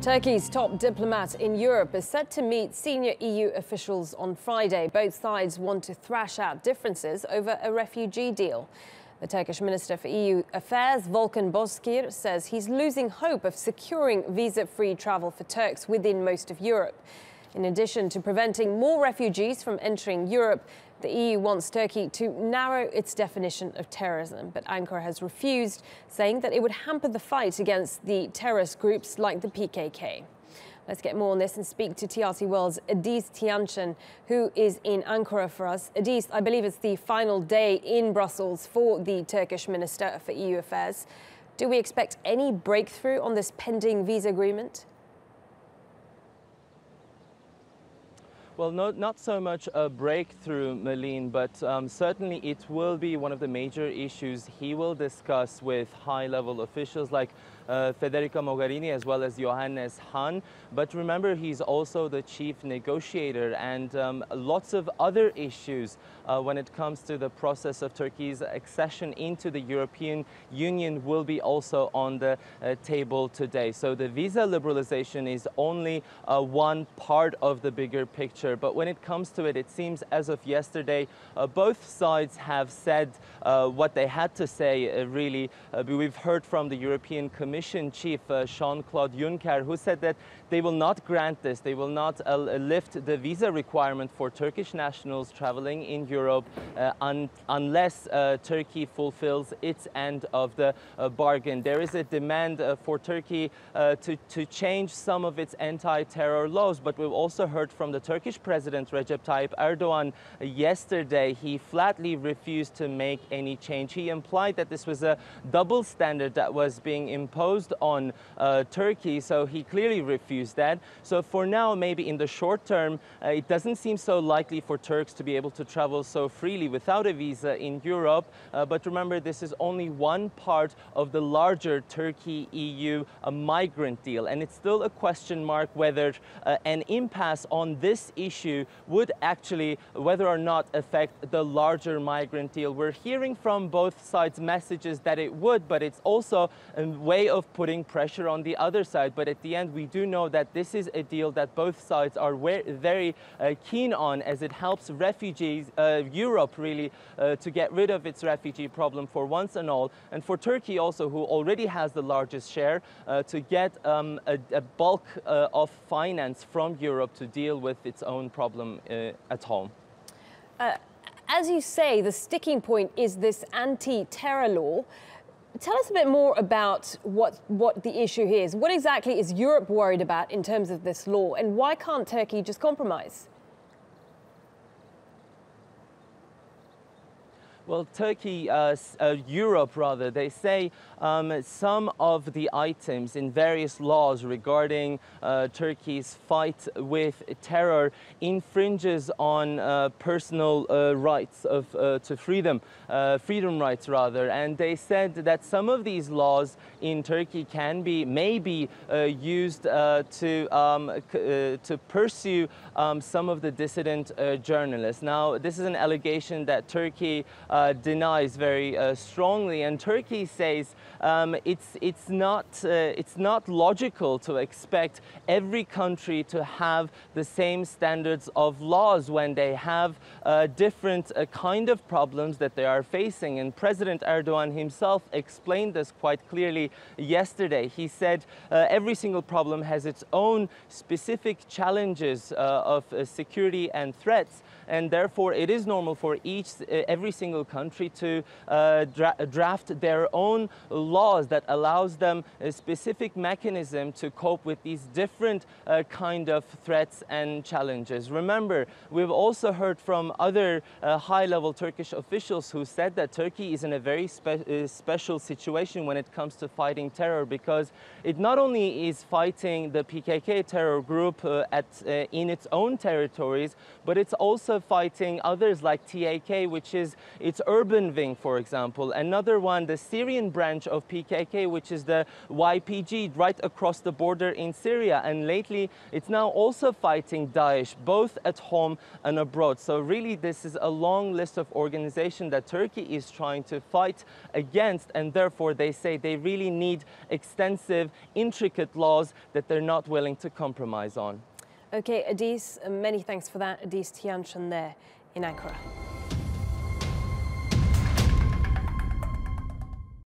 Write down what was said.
Turkey's top diplomat in Europe is set to meet senior EU officials on Friday. Both sides want to thrash out differences over a refugee deal. The Turkish Minister for EU Affairs, Volkan Bozkır, says he's losing hope of securing visa-free travel for Turks within most of Europe. In addition to preventing more refugees from entering Europe, the EU wants Turkey to narrow its definition of terrorism, but Ankara has refused, saying that it would hamper the fight against the terrorist groups like the PKK. Let's get more on this and speak to TRT World's Ediz Tiyansan, who is in Ankara for us. Ediz, I believe it's the final day in Brussels for the Turkish Minister for EU Affairs. Do we expect any breakthrough on this pending visa agreement? Well, not so much a breakthrough, Malin, but certainly it will be one of the major issues he will discuss with high-level officials like Federica Mogherini as well as Johannes Hahn. But remember, he's also the chief negotiator, and lots of other issues when it comes to the process of Turkey's accession into the European Union will be also on the table today. So the visa liberalization is only one part of the bigger picture. But when it comes to it, it seems as of yesterday, both sides have said what they had to say, really. We've heard from the European Commission chief, Jean-Claude Juncker, who said that they will not grant this. They will not lift the visa requirement for Turkish nationals traveling in Europe unless Turkey fulfills its end of the bargain. There is a demand for Turkey to change some of its anti-terror laws, but we've also heard from the Turkish President Recep Tayyip Erdogan yesterday. He flatly refused to make any change. He implied that this was a double standard that was being imposed on Turkey, so he clearly refused that. So for now, maybe in the short term, it doesn't seem so likely for Turks to be able to travel so freely without a visa in Europe. But remember, this is only one part of the larger Turkey-EU migrant deal, and it's still a question mark whether an impasse on this issue would actually, whether or not, affect the larger migrant deal. We're hearing from both sides messages that it would, but it's also a way of putting pressure on the other side. But at the end, we do know that this is a deal that both sides are very keen on, as it helps refugees, Europe really, to get rid of its refugee problem for once and all, and for Turkey also, who already has the largest share, to get a bulk of finance from Europe to deal with its own problem at home. As you say, the sticking point is this anti-terror law. Tell us a bit more about what the issue here is. What exactly is Europe worried about in terms of this law, and why can't Turkey just compromise? Well, Turkey, Europe rather, they say some of the items in various laws regarding Turkey's fight with terror infringes on personal rights to freedom rights rather. And they said that some of these laws in Turkey may be used to pursue some of the dissident journalists. Now, this is an allegation that Turkey denies very strongly, and Turkey says it's not logical to expect every country to have the same standards of laws when they have different kind of problems that they are facing. And President Erdogan himself explained this quite clearly yesterday. He said every single problem has its own specific challenges of security and threats, and therefore it is normal for every single country to draft their own laws that allows them a specific mechanism to cope with these different kind of threats and challenges. Remember, we've also heard from other high-level Turkish officials who said that Turkey is in a very special situation when it comes to fighting terror, because it not only is fighting the PKK terror group in its own territories, but it's also fighting others like TAK, which is its urban wing, for example. Another one, the Syrian branch of PKK, which is the YPG, right across the border in Syria. And lately, it's now also fighting Daesh, both at home and abroad. So really, this is a long list of organizations that Turkey is trying to fight against, and therefore they say they really need extensive, intricate laws that they're not willing to compromise on. Okay, Ediz, many thanks for that. Ediz Tiyansan there in Ankara.